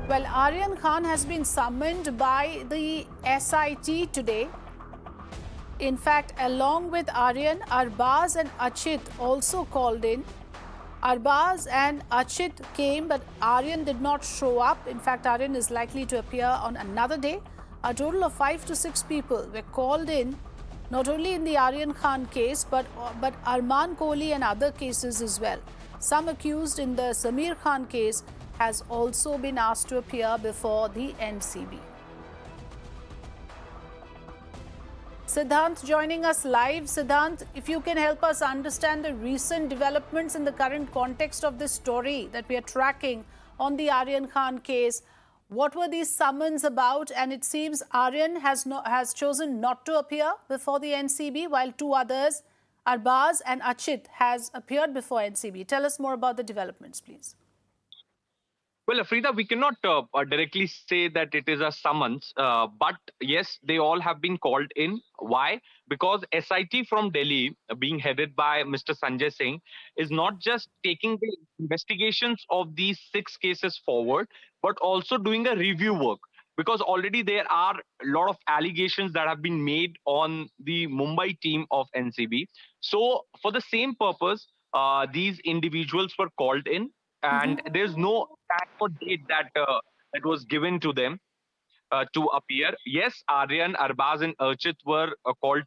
Well, Aryan Khan has been summoned by the SIT today. In fact, along with Aryan, Arbaz and Achit also called in. Arbaz and Achit came, but Aryan did not show up. In fact, Aryan is likely to appear on another day. A total of 5 to 6 people were called in, not only in the Aryan Khan case, but Arman Kohli and other cases as well. Some accused in the Samir Khan case has also been asked to appear before the NCB. Siddhant joining us live. Siddhant, if you can help us understand the recent developments in the current context of this story that we are tracking on the Aryan Khan case. What were these summons about? And it seems Aryan has chosen not to appear before the NCB, while two others, Arbaz and Achit, has appeared before NCB. Tell us more about the developments, please. Well, Afrida, we cannot directly say that it is a summons, but yes, they all have been called in. Why? Because SIT from Delhi, being headed by Mr. Sanjay Singh, is not just taking the investigations of these 6 cases forward, but also doing a review work. Because already there are a lot of allegations that have been made on the Mumbai team of NCB. So, for the same purpose, these individuals were called in, and there's no time or date that was given to them to appear. Yes, Aryan, Arbaz, and Archit were called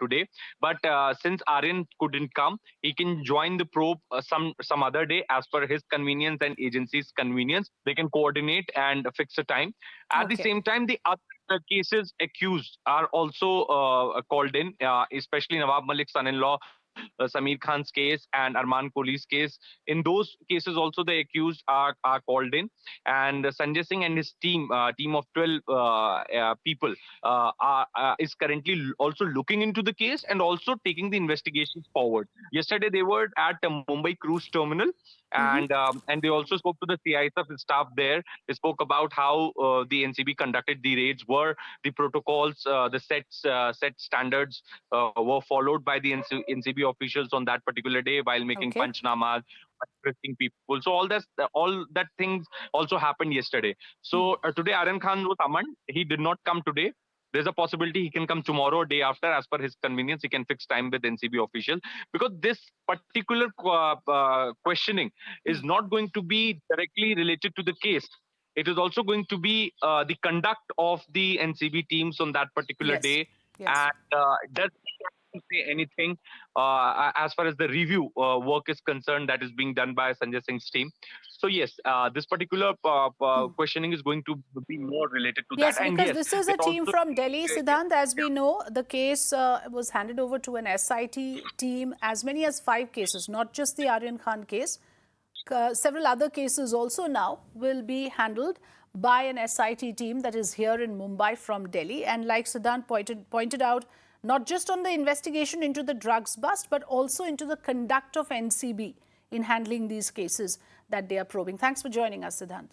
today, but since Aryan couldn't come, he can join the probe some other day as per his convenience and agency's convenience. They can coordinate and fix a time. At the Okay. same time, the other cases accused are also called in, especially Nawab Malik's son-in-law, Samir Khan's case and Arman Kohli's case. In those cases, also the accused are called in, and Sanjay Singh and his team of 12 people, is currently also looking into the case and also taking the investigations forward. Yesterday, they were at Mumbai Cruise Terminal, and they also spoke to the CISF staff there. They spoke about how the NCB conducted the raids, were the protocols, the set standards were followed by the NCB officials on that particular day while making Okay. panchnamas, arresting people. So all that things also happened yesterday. So today Aryan Khan was summoned. He did not come today. There's a possibility he can come tomorrow or day after, as per his convenience. He can fix time with NCB officials, because this particular questioning is not going to be directly related to the case. It is also going to be the conduct of the NCB teams on that particular Yes. day, Yes. and does not say anything as far as the review work is concerned that is being done by Sanjay Singh's team. So yes, this particular questioning is going to be more related to that, Yes, and because yes, this is a it team also. from Delhi, Siddhant. As we know, the case was handed over to an SIT team, as many as 5 cases, not just the Aryan Khan case. Several other cases also now will be handled by an SIT team that is here in Mumbai from Delhi. And like Siddhant pointed out, not just on the investigation into the drugs bust, but also into the conduct of NCB in handling these cases that they are probing. Thanks for joining us, Siddhant.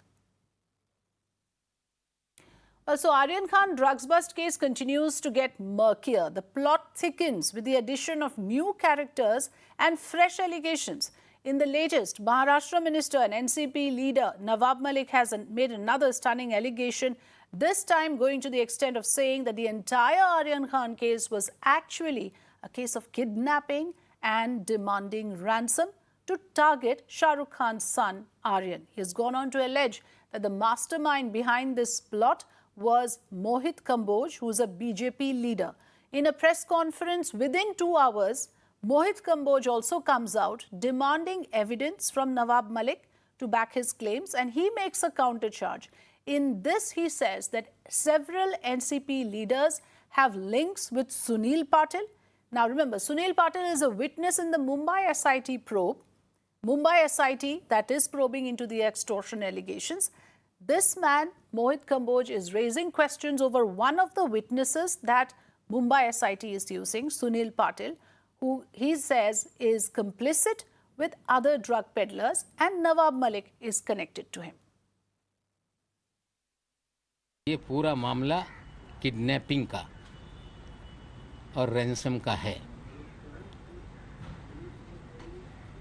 So Aryan Khan drugs bust case continues to get murkier. The plot thickens with the addition of new characters and fresh allegations. In the latest, Maharashtra Minister and NCP leader Nawab Malik has made another stunning allegation, this time going to the extent of saying that the entire Aryan Khan case was actually a case of kidnapping and demanding ransom to target Shah Rukh Khan's son Aryan. He has gone on to allege that the mastermind behind this plot was Mohit Kamboj, who is a BJP leader. In a press conference within 2 hours, Mohit Kamboj also comes out demanding evidence from Nawab Malik to back his claims, and he makes a counter charge. In this, he says that several NCP leaders have links with Sunil Patil. Now remember, Sunil Patil is a witness in the Mumbai SIT probe. Mumbai SIT that is probing into the extortion allegations. This man, Mohit Kamboj, is raising questions over one of the witnesses that Mumbai SIT is using, Sunil Patil, who he says is complicit with other drug peddlers, and Nawab Malik is connected to him. ये पूरा मामला kidnapping का और ransom का है।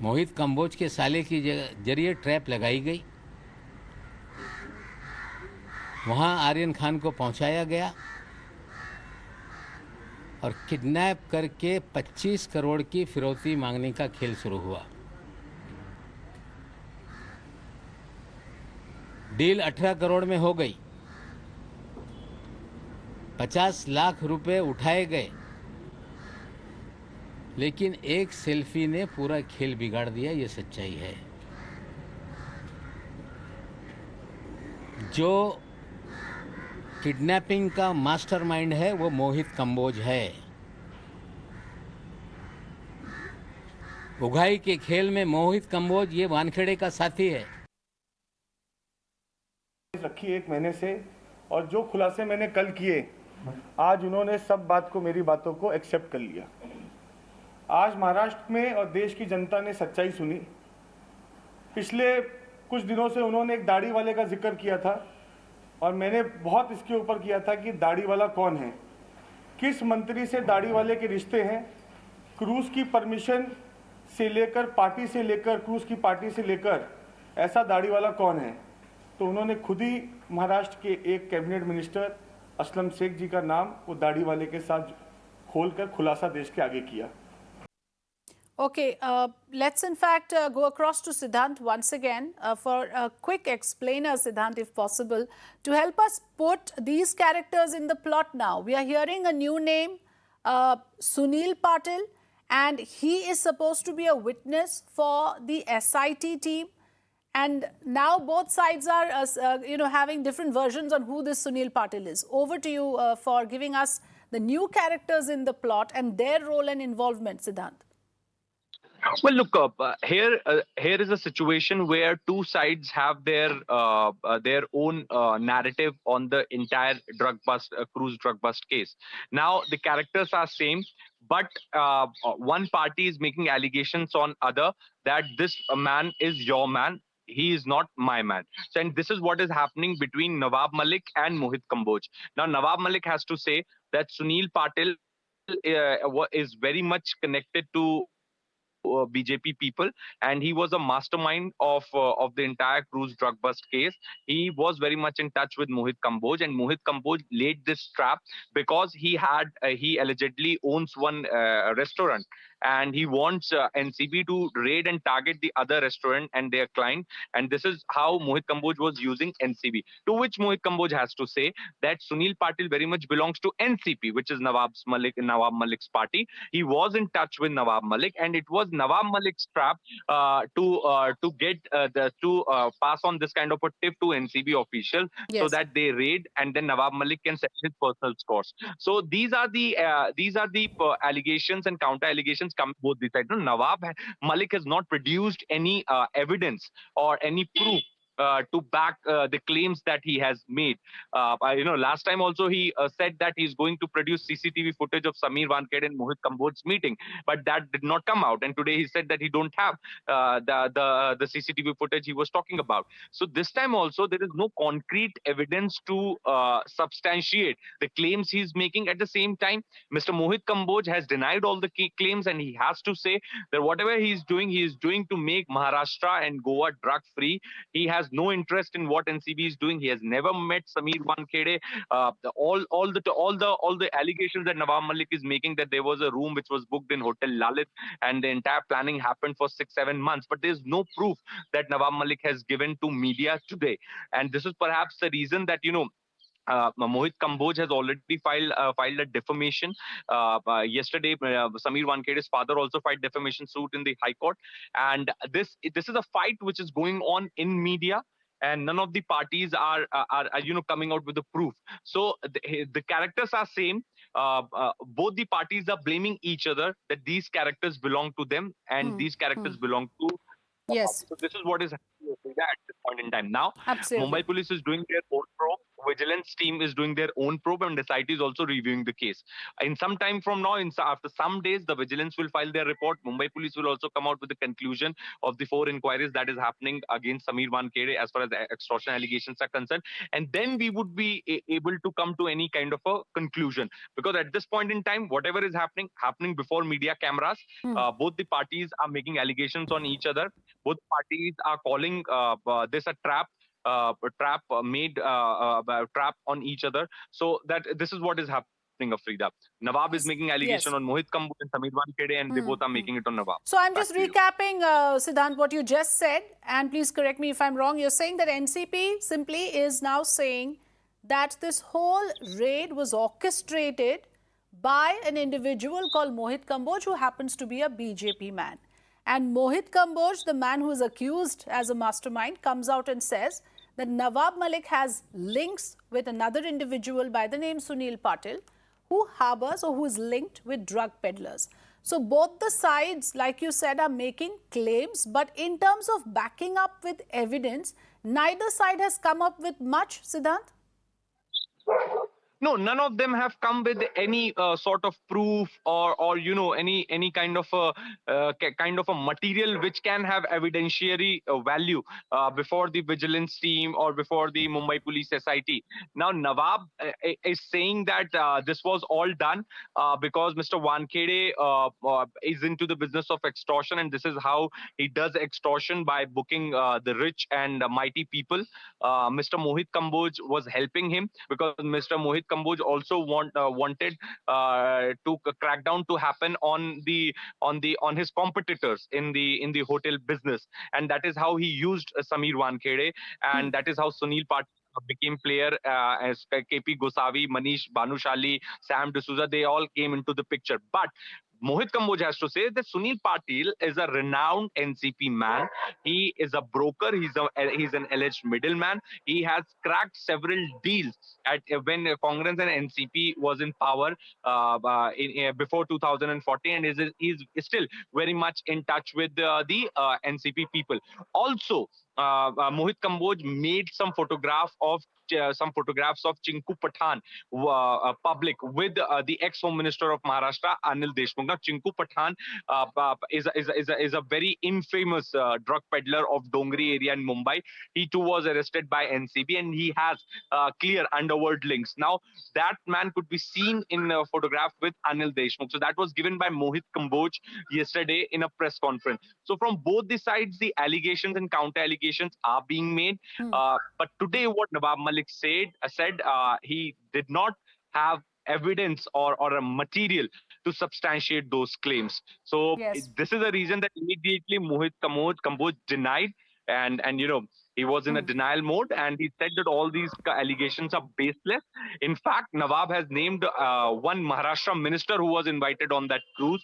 मोहित कंबोज के साले की जरिए ट्रैप लगाई गई वहाँ आर्यन खान को पहुंचाया गया और किडनैप करके 25 करोड़ की फिरौती मांगने का खेल शुरू हुआ। डील 18 करोड़ में हो गई, 50 लाख रुपए उठाए गए, लेकिन एक सेल्फी ने पूरा खेल बिगाड़ दिया, ये सच्चाई है। जो किडनैपिंग का मास्टरमाइंड है वो मोहित कंबोज है। उगाई के खेल में मोहित कंबोज ये वानखेड़े का साथी है। रखी 1 महीने से, और जो खुलासे मैंने कल किए, आज उन्होंने सब बात को, मेरी बातों को एक्सेप्ट कर लिया। आज महाराष्ट्र में और देश की जनता ने सच्चाई सुनी। पिछले कुछ दिनों से उन्होंने एक दाढ़ी वाले का जिक्र किया था, और मैंने बहुत इसके ऊपर किया था कि दाढ़ी वाला कौन है, किस मंत्री से दाढ़ी वाले के रिश्ते हैं, क्रूज की परमिशन से लेकर, पार्टी से लेकर, क्रूज की पार्टी से लेकर, ऐसा दाढ़ी वाला कौन है। तो उन्होंने खुद ही महाराष्ट्र के एक कैबिनेट मिनिस्टर असलम शेख जी का नाम वो दाढ़ी वाले के साथ खोलकर खुलासा देश के आगे किया। Okay, let's in fact go across to Siddhant once again for a quick explainer, Siddhant, if possible, to help us put these characters in the plot now. We are hearing a new name, Sunil Patil, and he is supposed to be a witness for the SIT team. And now both sides are, having different versions on who this Sunil Patil is. Over to you for giving us the new characters in the plot and their role and involvement, Siddhant. Well, look, here is a situation where two sides have their own narrative on the entire cruise drug bust case. Now the characters are same, but one party is making allegations on other that this man is your man. He is not my man. So, and this is what is happening between Nawab Malik and Mohit Kamboj. Now, Nawab Malik has to say that Sunil Patil is very much connected to BJP people, and he was a mastermind of the entire cruise drug bust case. He was very much in touch with Mohit Kamboj, and Mohit Kamboj laid this trap because he allegedly owns one restaurant, and he wants NCB to raid and target the other restaurant and their client, and this is how Mohit Kamboj was using NCB. To which Mohit Kamboj has to say that Sunil Patil very much belongs to NCP, which is Nawab Malik's party. He was in touch with Nawab Malik, and it was Nawab Malik's trap to get pass on this kind of a tip to NCB officials so Yes. that they raid, and then Nawab Malik can settle his personal scores. So these are the allegations and counter allegations come both these sides. No, Nawab Malik has not produced any evidence or any proof to back the claims that he has made. Last time also he said that he's going to produce CCTV footage of Samir Wankhede and Mohit Kamboj's meeting, but that did not come out. And today he said that he don't have the CCTV footage he was talking about. So this time also there is no concrete evidence to substantiate the claims he's making. At the same time, Mr. Mohit Kamboj has denied all the key claims, and he has to say that whatever he is doing to make Maharashtra and Goa drug free. He has no interest in what NCB is doing. He has never met Samir Wankhede. All the allegations that Nawab Malik is making, that there was a room which was booked in Hotel Lalit and the entire planning happened for 6-7 months, but there is no proof that Nawab Malik has given to media today. And this is perhaps the reason that Mohit Kamboj has already filed a defamation. Yesterday, Samir Wankhede's father also filed defamation suit in the High Court. And this is a fight which is going on in media, and none of the parties are coming out with the proof. So the characters are same. Both the parties are blaming each other that these characters belong to them and these characters belong to. Yes. So this is what is happening at this point in time. Now, Absolutely. Mumbai police is doing their own probe. Vigilance team is doing their own probe, and the SIT is also reviewing the case. In some time from now, after some days, the vigilance will file their report. Mumbai police will also come out with the conclusion of the 4 inquiries that is happening against Samir Wankhede as far as extortion allegations are concerned. And then we would be able to come to any kind of a conclusion. Because at this point in time, whatever is happening before media cameras, both the parties are making allegations on each other. Both parties are calling this a trap. trap on each other. So that this is what is happening, Afrida. Nawab is making allegation Yes. on Mohit Kamboj and Sameer Wankhede, and they both are making it on Nawab. So I'm Back just to you. recapping, Siddhant, what you just said, and please correct me if I'm wrong. You're saying that NCP simply is now saying that this whole raid was orchestrated by an individual called Mohit Kamboj, who happens to be a BJP man. And Mohit Kamboj, the man who is accused as a mastermind, comes out and says that Nawab Malik has links with another individual by the name Sunil Patil, who harbors or who is linked with drug peddlers. So both the sides, like you said, are making claims, but in terms of backing up with evidence, neither side has come up with much, Siddhant? No, none of them have come with any sort of proof or any kind of a material which can have evidentiary value before the vigilance team or before the Mumbai Police SIT. Now Nawab is saying that this was all done because Mr. Wankhede is into the business of extortion, and this is how he does extortion, by booking the rich and mighty people. Mr. Mohit Kamboj was helping him because Mr. Mohit Kamboj also wanted to crackdown to happen on his competitors in the hotel business, and that is how he used Sameer Wankhede, and that is how Sunil Patil became player, as KP Gosavi, Manish Bhanushali, Sam D'Souza, they all came into the picture. But Mohit Kamboj has to say that Sunil Patil is a renowned NCP man. He is a broker. He's an alleged middleman. He has cracked several deals when Congress and NCP was in power before 2014, and is still very much in touch with the NCP people. Also, Mohit Kamboj made some photographs of Chinku Pathan public with the ex-Home Minister of Maharashtra, Anil Deshmukh. Now, Chinku Pathan is a very infamous drug peddler of Dongri area in Mumbai. He too was arrested by NCB, and he has clear underworld links. Now, that man could be seen in a photograph with Anil Deshmukh. So that was given by Mohit Kamboj yesterday in a press conference. So from both the sides, the allegations and counter allegations are being made. But today, what Nawab Malik said, he did not have evidence or a material to substantiate those claims. So Yes. this is the reason that immediately Mohit Kamboj denied, and he was in a denial mode, and he said that all these allegations are baseless. In fact, Nawab has named one Maharashtra minister who was invited on that cruise.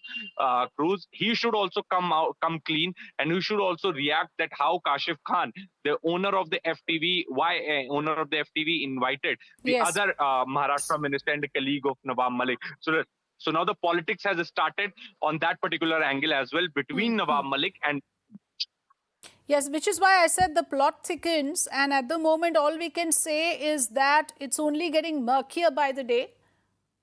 He should also come clean, and he should also react that how Kashif Khan, the owner of the FTV, owner of the FTV invited the Yes. other Maharashtra minister and a colleague of Nawab Malik. So now the politics has started on that particular angle as well between Nawab Malik and. Yes, which is why I said the plot thickens, and at the moment all we can say is that it's only getting murkier by the day.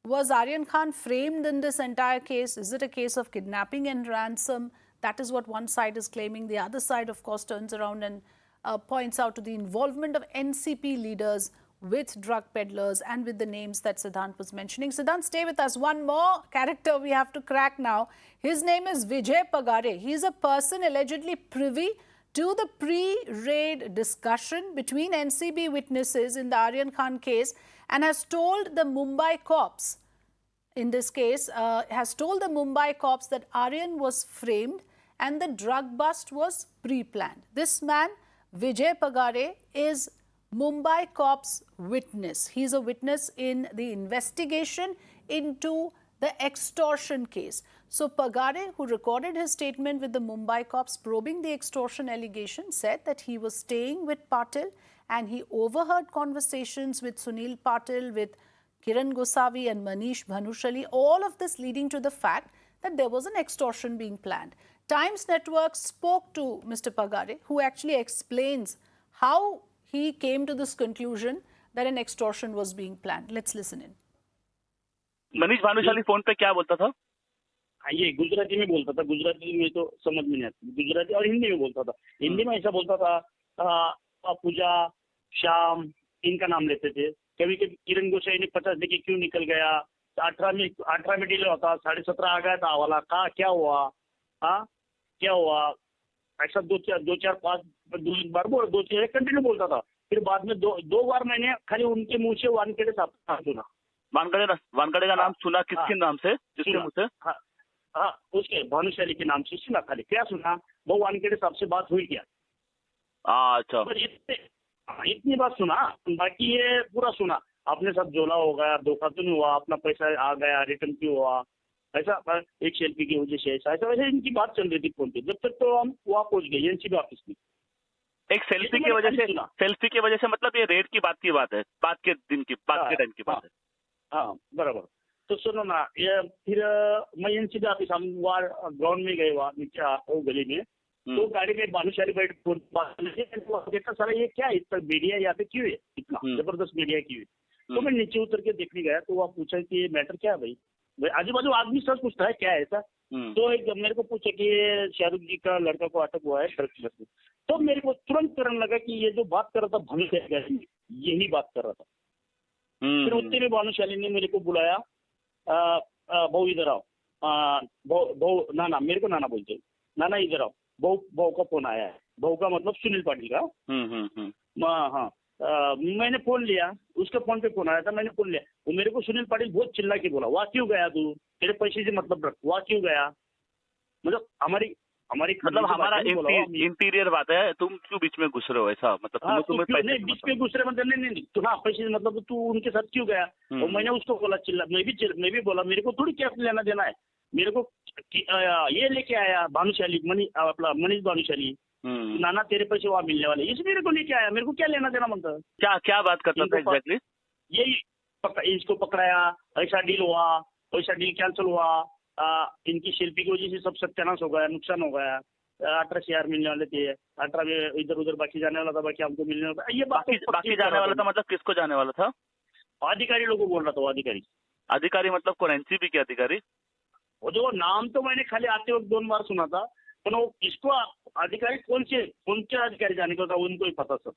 Was Aryan Khan framed in this entire case? Is it a case of kidnapping and ransom? That is what one side is claiming. The other side, of course, turns around and points out to the involvement of NCP leaders with drug peddlers and with the names that Siddhant was mentioning. Siddhant, stay with us. One more character we have to crack now. His name is Vijay Pagare. He is a person allegedly privy to the pre-raid discussion between NCB witnesses in the Aryan Khan case, and has told the Mumbai cops, in this case, has told the Mumbai cops that Aryan was framed and the drug bust was pre-planned. This man, Vijay Pagare, is Mumbai cops' witness. He's a witness in the investigation into the extortion case. So Pagare, who recorded his statement with the Mumbai cops probing the extortion allegation, said that he was staying with Patil and he overheard conversations with Sunil Patil, with Kiran Gosavi and Manish Bhanushali, all of this leading to the fact that there was an extortion being planned. Times Network spoke to Mr. Pagare, who actually explains how he came to this conclusion that an extortion was being planned. Let's listen in. Manish Bhanushali phone पे क्या बोलता था? ये गुजराती में बोलता था, गुजराती में तो समझ में नहीं आती, गुजराती और हिंदी में बोलता था। हिंदी में ऐसा बोलता था, पूजा, श्याम, इनका नाम लेते थे। कभी कभी किरण गोसाई ने 50 देके क्यों निकल गया, 18 में डिले होता, 17.5 आ गया था वाला, कहा क्या हुआ, क्या हुआ, ऐसा 2-4-5 बार बोल, 2-4 कंटिन्यू बोलता था। फिर बाद में दो बार मैंने खाली उनके मुंह से वानखेड़े साहब का सुना। वानखेड़े का नाम सुना किसके नाम से, किसके सुना। मुंह से? हाँ उसके भानुशाली के नाम से सुना, खाली क्या सुना, वो वानखेड़े साहब से बात हुई क्या, अच्छा। पर इतनी बात सुना, बाकी ये पूरा सुना अपने साथ जोला हो गया, धोखा तो नहीं हुआ, अपना पैसा आ गया, रिटर्न क्यों हुआ, ऐसा एक सेल्फी की वजह से ऐसा वैसे इनकी बात चल रही थी फोन पे। जब तक तो हम वहाँ पहुंच गए एनसीबी ऑफिस में। एक सेल्फी ये की तो वजह मैंने से, सुना। सेल्फी की वजह से मतलब ये रेड की बात है, बात के दिन की, बात के टाइम की बात है। हाँ बराबर। तो सुनो ना, ये फिर मैं एनसीबी ऑफिस, हम वहाँ ग्राउंड में गए, वहाँ नीचे वो गली में, तो गाड़ी में भानुशाली बैठ देखा सारा ये क्या है, इतना मीडिया यहाँ पे क्यों है, इतना जबरदस्त मीडिया क्यों है। तो मैं नीचे उतर के देखने गया, तो वहाँ पूछा कि ये मैटर क्या है भाई, आजू बाजू आदमी सब पूछता है क्या है ऐसा। तो एक मेरे को पूछा कि ये शाहरुख जी का लड़का को अटक हुआ है ड्रग्स में। तो मेरे को तुरंत करने लगा कि ये जो बात कर रहा था भानुशाली, यही बात कर रहा था। फिर उतने में भानुशाली ने मेरे को बुलाया, बहू इधर आओ, बहू नाना, मेरे को नाना बोलते, नाना इधर आओ, बहू का फोन आया है। बहू का मतलब सुनील पाटिल का। हाँ मैंने फोन लिया, उसके फोन पे फोन आया था, मैंने फोन लिया, वो मेरे को सुनील पाटिल बहुत चिल्ला के बोला, वहाँ क्यों गया तू, तेरे पैसे से मतलब रख, वहाँ क्यों गया, मतलब हमारी मतलब हमारा इंटीरियर बात है, तुम क्यों बीच में घुस रहे हो ऐसा, मतलब तुम्हें पैसे नहीं बीच में घुस रहे मतलब नहीं तो हाँ पैसे से मतलब तू उनके साथ क्यों गया। और मैंने उसको बोला चिल्ला, मैं भी बोला मेरे को थोड़ी क्या लेना देना है, मेरे को ये लेके आया भानुशाली, मनीष भानुशाली, नाना तेरे पैसे वहाँ मिलने वाले, इस मेरे को लेके आया, मेरे को क्या लेना देना बनता। क्या बात करता था एग्जैक्टली, यही इसको पकड़ाया, ऐसा डील हुआ, वैसा डील कैंसिल हुआ, इनकी शिल्पी की वजह से सब सत्यानाश हो गया, नुकसान हो गया, 18,000 मिलने वाले थे, 18 में इधर उधर बाकी जाने वाला था, बाकी हमको मिलने वाला था, ये बाकी जाने वाला था, मतलब किसको जाने वाला था? अधिकारी लोगों को बोल रहा था, वो अधिकारी मतलब कौन, एनसीबी के अधिकारी? वो जो नाम तो मैंने खाली आते वक्त 2 बार सुना था, पर वो इसको अधिकारी कौन से अधिकारी जाने को था उनको ही पता सब।